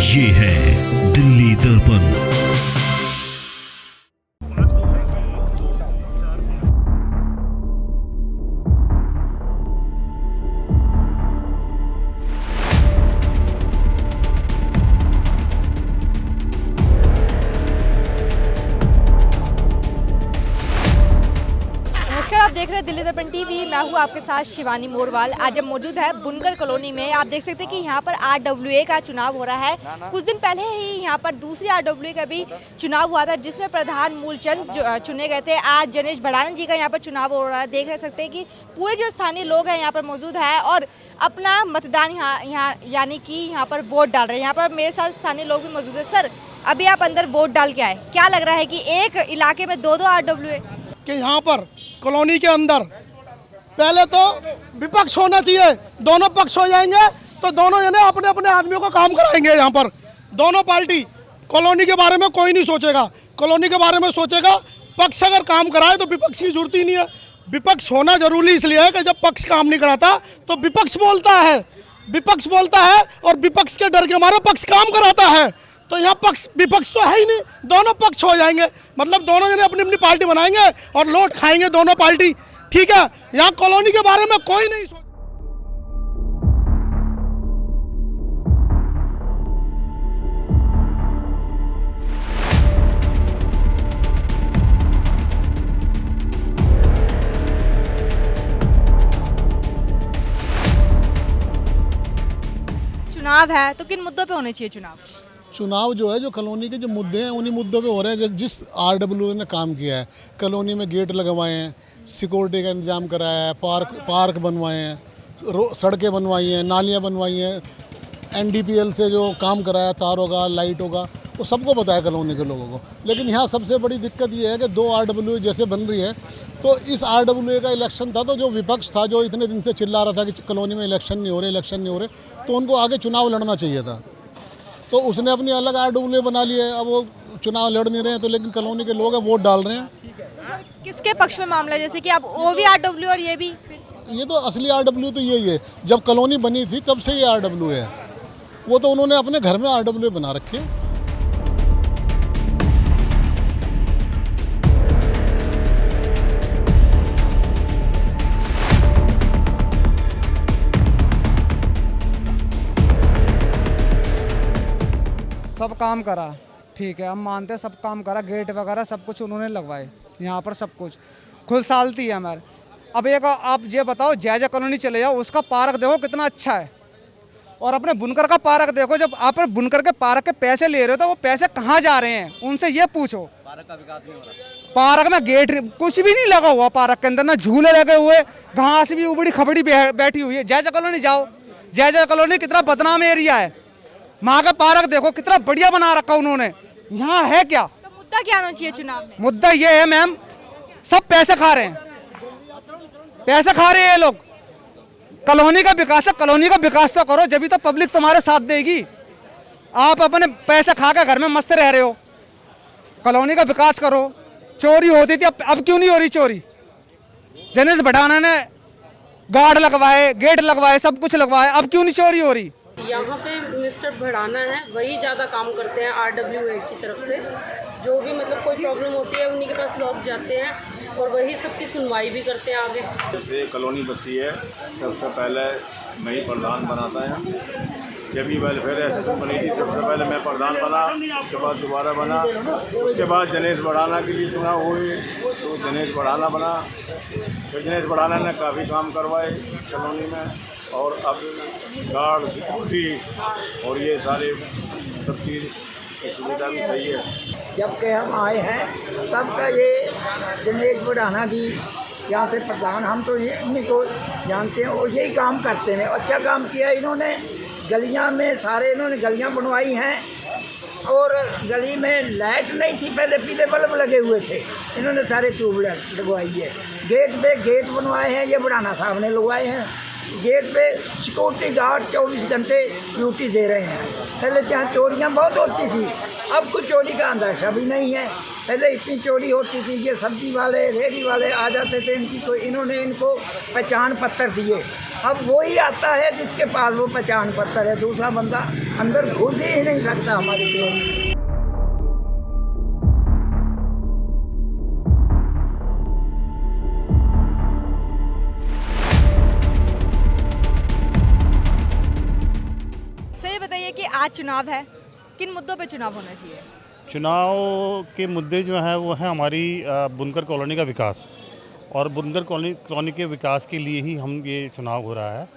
ये है दिल्ली दर्पण। नमस्कार, आप देख रहे हैं दिल्ली दर्पण टीवी। मैं हूं आपके साथ शिवानी मोरवाल। आज हम मौजूद है बुनकर कॉलोनी में। आप देख सकते हैं कि यहां पर आरडब्ल्यूए का चुनाव हो रहा है। कुछ दिन पहले ही यहां पर दूसरी आरडब्ल्यूए का भी चुनाव हुआ था, जिसमें प्रधान मूलचंद चुने गए थे। आज जनेश भड़ाना जी का यहाँ पर चुनाव हो रहा है। देख सकते हैं कि पूरे जो स्थानीय लोग हैं यहाँ पर मौजूद है और अपना मतदान यहाँ यानी कि यहाँ पर वोट डाल रहे हैं। यहाँ पर मेरे साथ स्थानीय लोग भी मौजूद है। सर, अभी आप अंदर वोट डाल के आए, क्या लग रहा है कि एक इलाके में दो आरडब्ल्यूए कि यहाँ पर कॉलोनी के अंदर पहले तो विपक्ष होना चाहिए, दोनों पक्ष हो जाएंगे तो दोनों जने अपने अपने आदमियों को काम कराएंगे। यहाँ पर दोनों पार्टी, कॉलोनी के बारे में कोई नहीं सोचेगा, कॉलोनी के बारे में सोचेगा। पक्ष अगर काम कराए तो विपक्ष की जरूरत ही नहीं है। विपक्ष होना जरूरी इसलिए है कि जब पक्ष काम नहीं कराता तो विपक्ष बोलता है, और विपक्ष के डर के हमारा पक्ष काम कराता है। तो यहाँ पक्ष विपक्ष तो है ही नहीं, दोनों पक्ष हो जाएंगे। मतलब दोनों जने अपनी अपनी पार्टी बनाएंगे और लौट खाएंगे दोनों पार्टी, ठीक है। यहाँ कॉलोनी के बारे में कोई नहीं सोच। चुनाव है तो किन मुद्दों पे होने चाहिए चुनाव? चुनाव जो है, जो कॉलोनी के जो मुद्दे हैं उन्हीं मुद्दों पे हो रहे हैं। जिस आरडब्ल्यू ने काम किया है, कॉलोनी में गेट लगवाए हैं, सिक्योरिटी का इंतजाम कराया है, पार्क बनवाए हैं, सड़कें बनवाई हैं, नालियाँ बनवाई हैं, एनडीपीएल से जो काम कराया, तार होगा, लाइट होगा, वो सबको पता है कॉलोनी के लोगों को। लेकिन यहाँ सबसे बड़ी दिक्कत ये है कि दो आरडब्ल्यू जैसे बन रही है। तो इस आरडब्ल्यू का इलेक्शन था तो जो विपक्ष था, जो इतने दिन से चिल्ला रहा था कि कॉलोनी में इलेक्शन नहीं हो रहे, तो उनको आगे चुनाव लड़ना चाहिए था। तो उसने अपनी अलग आरडब्ल्यू बना ली है। अब वो चुनाव लड़ नहीं रहे हैं, तो लेकिन कॉलोनी के लोग हैं वोट डाल रहे हैं। तो सर, किसके पक्ष में मामला है? जैसे कि अब वो भी आरडब्ल्यू और ये भी? ये तो असली आरडब्ल्यू तो यही है, जब कॉलोनी बनी थी तब से ये आरडब्ल्यू है। वो तो उन्होंने अपने घर में आरडब्ल्यू बना रखे हैं। सब काम करा, ठीक है, हम मानते हैं सब काम करा, गेट वगैरह सब कुछ उन्होंने लगवाए। यहाँ पर सब कुछ खुद सालती है हमारे। अब एक आप ये बताओ, जायजा कॉलोनी चले जाओ, उसका पार्क देखो कितना अच्छा है, और अपने बुनकर का पार्क देखो। जब आप बुनकर के पार्क के पैसे ले रहे हो तो वो पैसे कहाँ जा रहे हैं, उनसे ये पूछो। पार्क का विकास नहीं हो रहा। पार्क में गेट कुछ भी नहीं लगा हुआ, पार्क के अंदर ना झूले लगे हुए, घास भी उबड़ी खबड़ी बैठी हुई है। जायजा कॉलोनी जाओ, जायजा कॉलोनी कितना बदनाम एरिया है। वहाँ का पार्क देखो कितना बढ़िया बना रखा उन्होंने। यहाँ है क्या? तो मुद्दा क्या होना चाहिए चुनाव में? मुद्दा ये है मैम, सब पैसे खा रहे हैं, पैसे खा रहे हैं ये लोग। कॉलोनी का विकास है, कॉलोनी का विकास तो करो, जब भी तो पब्लिक तुम्हारे साथ देगी। आप अपने पैसे खा के घर में मस्त रह रहे हो। कॉलोनी का विकास करो। चोरी होती थी, अब क्यों नहीं हो रही चोरी? जनेश भड़ाना ने गार्ड लगवाए, गेट लगवाए, सब कुछ लगवाए, अब क्यों नहीं चोरी हो रही? यहाँ पे मिस्टर भड़ाना है, वही ज़्यादा काम करते हैं आरडब्ल्यूए की तरफ से। जो भी मतलब कोई प्रॉब्लम होती है उन्हीं के पास लोग जाते हैं और वही सबकी सुनवाई भी करते हैं आगे। जैसे कॉलोनी बसी है, सबसे पहले मैं ही प्रधान बनाता है। जब भी वेलफेयर एसोसिएशन बनी थी सबसे पहले मैं प्रधान बना, उसके बाद दोबारा बना, उसके बाद जनेश भड़ाना के लिए चुनाव हुए तो जनेश भड़ाना बना। फिर जनेश भड़ाना ने काफ़ी काम करवाए कॉलोनी में, और अब गार्ड, सिक्योरिटी और ये सारे सब चीज़ की सुविधा भी सही है। जब के हम आए हैं तब का ये जनेश भड़ाना जी यहाँ से प्रधान, हम तो ये इन्हीं को जानते हैं और यही काम करते हैं। अच्छा काम किया इन्होंने। गलियाँ में सारे इन्होंने गलियाँ बनवाई हैं, और गली में लाइट नहीं थी, पहले पीले बल्ब लगे हुए थे, इन्होंने सारे ट्यूबलाइट लगवाई है। गेट पे गेट बनवाए हैं, ये भड़ाना साहब ने लगवाए हैं। गेट पे सिक्योरिटी गार्ड 24 घंटे ड्यूटी दे रहे हैं। पहले जहाँ चोरियाँ बहुत होती थी, अब कुछ चोरी का अंदाजा भी नहीं है। पहले इतनी चोरी होती थी, ये सब्जी वाले, रेहड़ी वाले आ जाते थे इनकी, तो इन्होंने इनको पहचान पत्र दिए। अब वही आता है जिसके पास वो पहचान पत्र है, दूसरा बंदा अंदर घुस ही नहीं सकता हमारे कॉलोनी। सर बताइए कि आज चुनाव है, किन मुद्दों पे चुनाव होना चाहिए? चुनाव के मुद्दे जो हैं वो है हमारी बुनकर कॉलोनी का विकास, और बुनकर कॉलोनी के विकास के लिए ही हम ये चुनाव हो रहा है,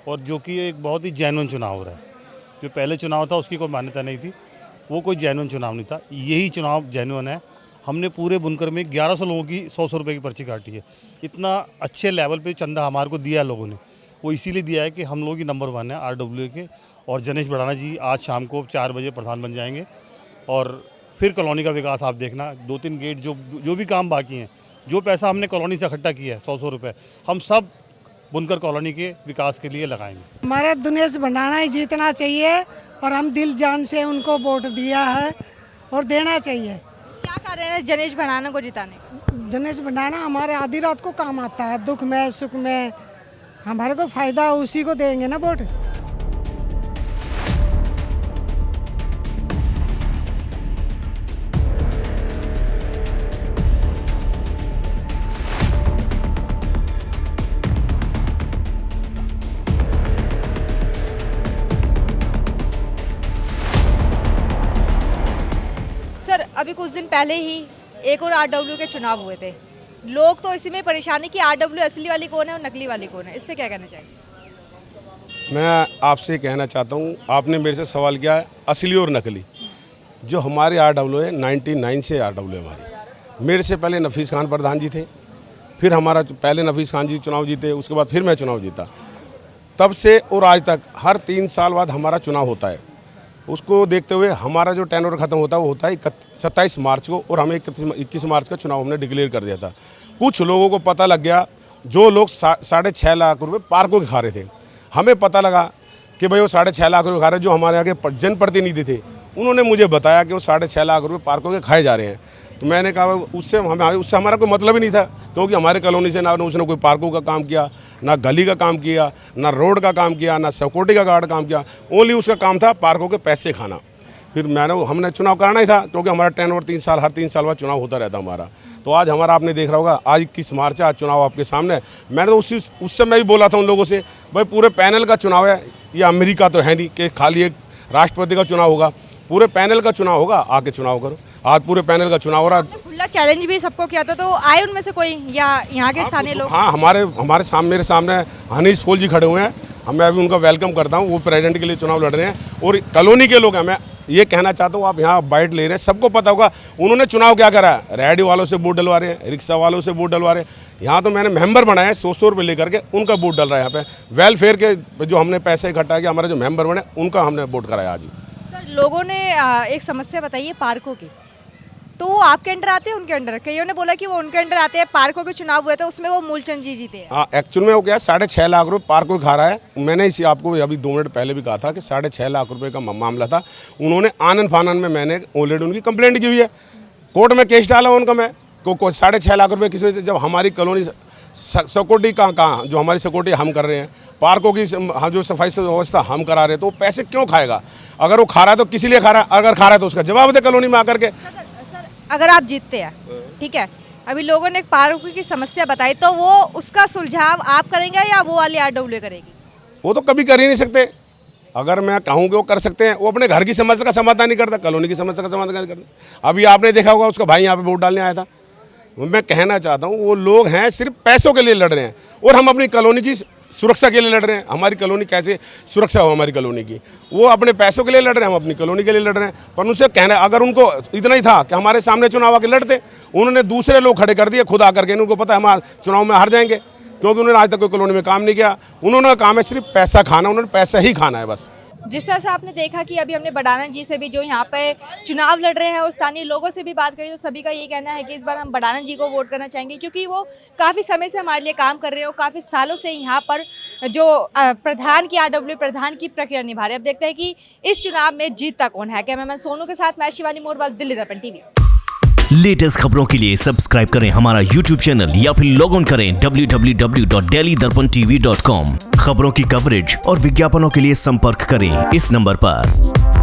और जो कि एक बहुत ही जेन्युइन चुनाव हो रहा है। जो पहले चुनाव था उसकी कोई मान्यता नहीं थी, वो कोई जेन्युइन चुनाव नहीं था, यही चुनाव जेन्युइन है। हमने पूरे बुनकर में 1100 लोगों की 100 रुपये की पर्ची काटी है। इतना अच्छे लेवल पे चंदा हमारे को दिया है लोगों ने, वो इसीलिए दिया है कि हम लोग ही नंबर 1 है RWA के। और जनेश भड़ाना जी आज शाम को 4 बजे प्रधान बन जाएंगे, और फिर कॉलोनी का विकास आप देखना, 2-3 गेट जो भी काम बाकी हैं, जो पैसा हमने कॉलोनी से इकट्ठा किया है 100 रुपये, हम सब बुनकर कॉलोनी के विकास के लिए लगाएंगे। हमारे दिनेश भंडाना ही जीतना चाहिए, और हम दिल जान से उनको वोट दिया है और देना चाहिए। क्या कारण है जनेश भड़ाना को जिताने? दिनेश भंडाना हमारे आधी रात को काम आता है, दुख में सुख में हमारे को फायदा, उसी को देंगे ना वोट। सर अभी कुछ दिन पहले ही एक और RW के चुनाव हुए थे, लोग तो इसी में परेशान है कि RW असली वाली कौन है और नकली वाली कौन है, इस पे क्या कहना चाहिए? मैं आपसे कहना चाहता हूँ, आपने मेरे से सवाल किया है असली और नकली। जो हमारे RW है 99 से RW हमारी। मेरे से पहले नफीस खान प्रधान जी थे, फिर हमारा पहले नफीस खान जी चुनाव जीते, उसके बाद फिर मैं चुनाव जीता। तब से और आज तक हर 3 साल बाद हमारा चुनाव होता है। उसको देखते हुए हमारा जो टेन्योर ख़त्म होता है वो होता है 27 मार्च को, और हमें 21 मार्च का चुनाव हमने डिक्लेयर कर दिया था। कुछ लोगों को पता लग गया, जो लोग 6.5 लाख रुपए पार्कों के खा रहे थे, हमें पता लगा कि भाई वो 6.5 लाख रुपए खा रहे, जो हमारे आगे जनप्रतिनिधि थे उन्होंने मुझे बताया कि वो 6.5 लाख रुपए पार्कों के खाए जा रहे हैं। तो मैंने कहा उससे हमारा कोई मतलब ही नहीं था, क्योंकि हमारे कॉलोनी से ना उसने कोई पार्कों का काम किया, ना गली का काम किया, ना रोड का काम किया, ना सिक्योरिटी का गार्ड काम किया, ओनली उसका काम था पार्कों के पैसे खाना। फिर हमने चुनाव कराना ही था, क्योंकि हमारा टेन्योर 3 साल, हर 3 साल बाद चुनाव होता रहता हमारा। तो आज हमारा आपने देख रहा होगा, आज 21 मार्च है, आज चुनाव आपके सामने। मैंने तो उस समय भी बोला था उन लोगों से, भाई पूरे पैनल का चुनाव है, ये अमेरिका तो है नहीं कि खाली एक राष्ट्रपति का चुनाव होगा, पूरे पैनल का चुनाव होगा, आके चुनाव करो। आज पूरे पैनल का चुनाव हो रहा है। खुला चैलेंज भी सबको किया था, तो आए उनमें से कोई या यहाँ के स्थानीय लोग? हाँ, मेरे सामने हनीश फूल जी खड़े हुए हैं, मैं अभी उनका वेलकम करता हूँ। वो प्रेसिडेंट के लिए चुनाव लड़ रहे हैं, और कॉलोनी के लोग हैं। मैं ये कहना चाहता हूँ, आप यहाँ बाइट ले रहे हैं, सबको पता होगा उन्होंने चुनाव क्या करा है। रेहड़ी वालों से वोट डलवा रहे हैं, रिक्शा वालों से वोट डलवा रहे हैं। यहाँ तो मैंने मेंबर बनाए हैं 100 रुपये लेकर के, उनका वोट डल रहा है। यहाँ पे वेलफेयर के जो हमने पैसे इकट्ठा किया, हमारे जो मेंबर बने उनका हमने वोट कराया आज। सर लोगों ने एक समस्या बताई है पार्कों की, तो वो आपके अंडर आते हैं उनके अंडर? कईयों ने बोला कि वो उनके अंडर आते हैं, पार्कों के चुनाव हुए थे उसमें वो मूलचंद जी जीते हैं। हाँ, एक्चुअल में वो क्या 6.5 लाख रुपये पार्कों खा रहा है। मैंने इसी आपको अभी 2 मिनट पहले भी कहा था कि 6.5 लाख रुपये का मामला था। उन्होंने आनन फानन में मैंने ऑलरेडी उनकी कंप्लेंट की हुई है, कोर्ट में केस डाला उनका। मैं को 6.5 लाख रुपये किस वजह से, जब हमारी कॉलोनी सिक्योरिटी कहाँ जो हमारी सिक्योरिटी हम कर रहे हैं, पार्कों की जो सफाई व्यवस्था हम करा रहे हैं, तो वो पैसे क्यों खाएगा? अगर वो खा रहा है तो किसी लिए खा रहा है, अगर खा रहा है तो उसका जवाब दे कॉलोनी में आकर के। सर अगर आप जीतते हैं, ठीक है, अभी लोगों ने पार्कों की समस्या बताई, तो वो उसका सुलझाव आप करेंगे या वो वाली RWA करेगी? वो तो कभी कर ही नहीं सकते। अगर मैं कहूँ कि वो कर सकते हैं, वो अपने घर की समस्या का समाधान नहीं करता, कॉलोनी की समस्या का समाधान नहीं करता। अभी आपने देखा होगा उसका भाई यहाँ पे वोट डालने आया था। मैं कहना चाहता हूँ, वो लोग हैं सिर्फ पैसों के लिए लड़ रहे हैं, और हम अपनी कॉलोनी की सुरक्षा के लिए लड़ रहे हैं। हमारी कॉलोनी कैसे सुरक्षा हो हमारी कॉलोनी की, वो अपने पैसों के लिए लड़ रहे हैं, हम अपनी कॉलोनी के लिए लड़ रहे हैं। पर उनसे कहना, अगर उनको इतना ही था कि हमारे सामने चुनाव आके लड़ते, उन्होंने दूसरे लोग खड़े कर दिए खुद आकर के। उनको पता है हमारे चुनाव में हार जाएंगे, क्योंकि उन्होंने आज तक कोई कॉलोनी में काम नहीं किया। उन्होंने काम है सिर्फ पैसा खाना, उन्होंने पैसा ही खाना है बस। जिस तरह से आपने देखा कि अभी हमने बड़ाना जी से भी जो यहाँ पे चुनाव लड़ रहे हैं और स्थानीय लोगों से भी बात करी, तो सभी का ये कहना है कि इस बार हम बड़ाना जी को वोट करना चाहेंगे, क्योंकि वो काफ़ी समय से हमारे लिए काम कर रहे हो, काफ़ी सालों से यहाँ पर जो प्रधान की RWA प्रधान की प्रक्रिया निभा रहे हैं। अब देखते हैं कि इस चुनाव में जीतता कौन है। कैमरामैन सोनू के साथ मैं शिवानी मोरवाल, दिल्ली दर्पण TV। लेटेस्ट खबरों के लिए सब्सक्राइब करें हमारा YouTube चैनल या फिर लॉग ऑन करें www.delhidarpantv.com। खबरों की कवरेज और विज्ञापनों के लिए संपर्क करें इस नंबर पर।